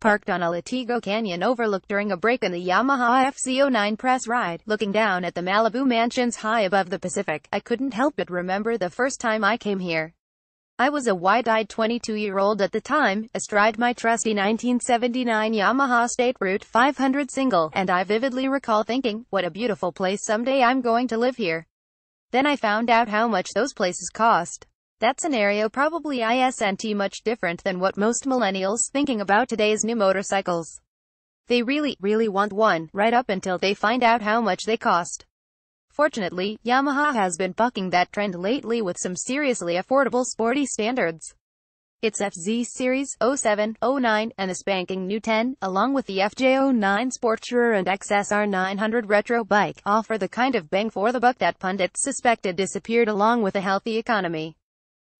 Parked on a Latigo Canyon overlook during a break in the Yamaha FZ09 press ride, looking down at the Malibu mansions high above the Pacific, I couldn't help but remember the first time I came here. I was a wide-eyed 22-year-old at the time, astride my trusty 1979 Yamaha State Route 500 single, and I vividly recall thinking, what a beautiful place, someday I'm going to live here. Then I found out how much those places cost. That scenario probably isn't much different than what most millennials thinking about today's new motorcycles. They really want one, right up until they find out how much they cost. Fortunately, Yamaha has been bucking that trend lately with some seriously affordable sporty standards. Its FZ Series 07, 09, and the spanking new 10, along with the FJ09 Sport Tourer and XSR 900 retro bike, offer the kind of bang for the buck that pundits suspected disappeared along with a healthy economy.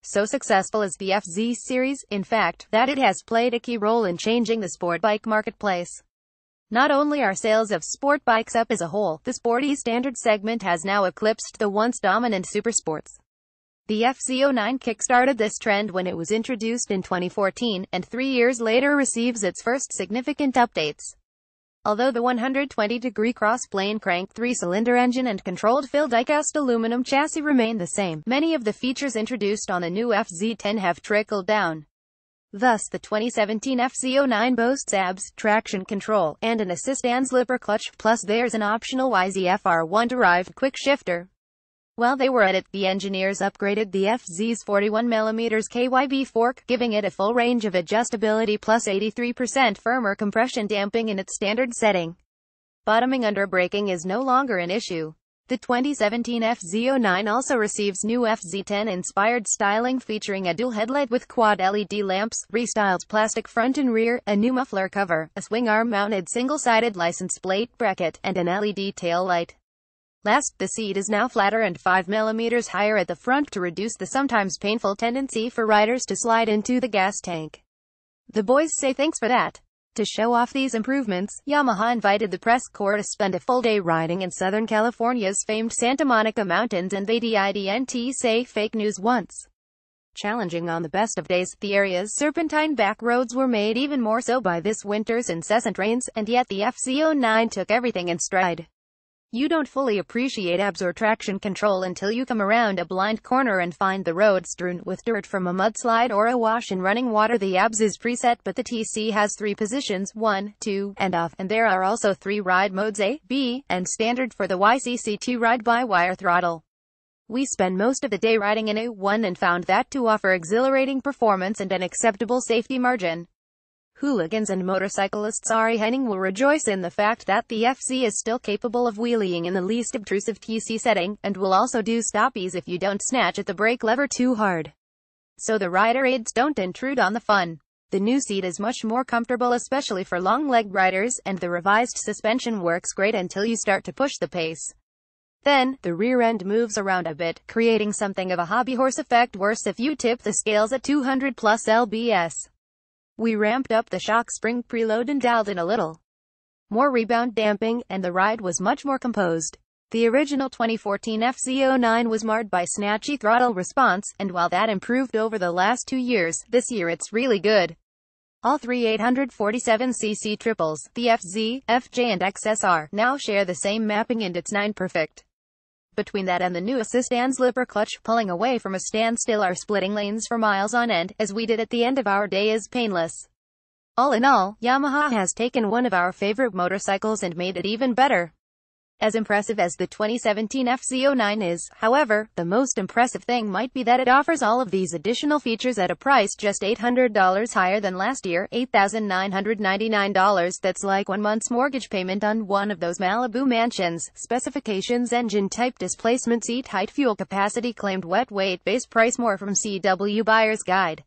So successful is the FZ series, in fact, that it has played a key role in changing the sport bike marketplace. Not only are sales of sport bikes up as a whole, the sporty standard segment has now eclipsed the once dominant supersports. The FZ09 kickstarted this trend when it was introduced in 2014, and 3 years later receives its first significant updates. Although the 120-degree cross-plane crank 3-cylinder engine and controlled-fill die-cast aluminum chassis remain the same, many of the features introduced on the new FZ10 have trickled down. Thus, the 2017 FZ09 boasts ABS, traction control, and an assist and slipper clutch, plus there's an optional YZF-R1-derived quick shifter. While they were at it, the engineers upgraded the FZ's 41mm KYB fork, giving it a full range of adjustability plus 83% firmer compression damping in its standard setting. Bottoming under braking is no longer an issue. The 2017 FZ09 also receives new FZ10-inspired styling featuring a dual headlight with quad LED lamps, restyled plastic front and rear, a new muffler cover, a swing arm-mounted single-sided license plate bracket, and an LED tail light. Last, the seat is now flatter and 5 mm higher at the front to reduce the sometimes painful tendency for riders to slide into the gas tank. The boys say thanks for that. To show off these improvements, Yamaha invited the press corps to spend a full day riding in Southern California's famed Santa Monica Mountains, and they didn't say fake news once. Challenging on the best of days, the area's serpentine back roads were made even more so by this winter's incessant rains, and yet the FZ09 took everything in stride. You don't fully appreciate ABS or traction control until you come around a blind corner and find the road strewn with dirt from a mudslide or a wash in running water. The ABS is preset, but the TC has 3 positions, 1, 2, and off, and there are also 3 ride modes A, B, and standard for the YCC2 ride-by-wire throttle. We spend most of the day riding in A1 and found that to offer exhilarating performance and an acceptable safety margin. Hooligans and motorcyclists will rejoice in the fact that the FZ is still capable of wheeling in the least obtrusive TC setting, and will also do stoppies if you don't snatch at the brake lever too hard. So the rider aids don't intrude on the fun. The new seat is much more comfortable, especially for long-legged riders, and the revised suspension works great until you start to push the pace. Then, the rear end moves around a bit, creating something of a hobby horse effect, worse if you tip the scales at 200 plus lbs. We ramped up the shock spring preload and dialed in a little more rebound damping, and the ride was much more composed. The original 2014 FZ09 was marred by snatchy throttle response, and while that improved over the last 2 years, this year it's really good. All 3 847cc triples, the FZ, FJ and XSR, now share the same mapping, and it's 9 perfect. Between that and the new assist and slipper clutch, pulling away from a standstill or splitting lanes for miles on end, as we did at the end of our day, is painless. All in all, Yamaha has taken one of our favorite motorcycles and made it even better. As impressive as the 2017 FZ09 is, however, the most impressive thing might be that it offers all of these additional features at a price just $800 higher than last year, $8,999. That's like 1 month's mortgage payment on one of those Malibu mansions. Specifications: engine type, displacement, seat height, fuel capacity, claimed wet weight, base price. More from CW Buyer's Guide.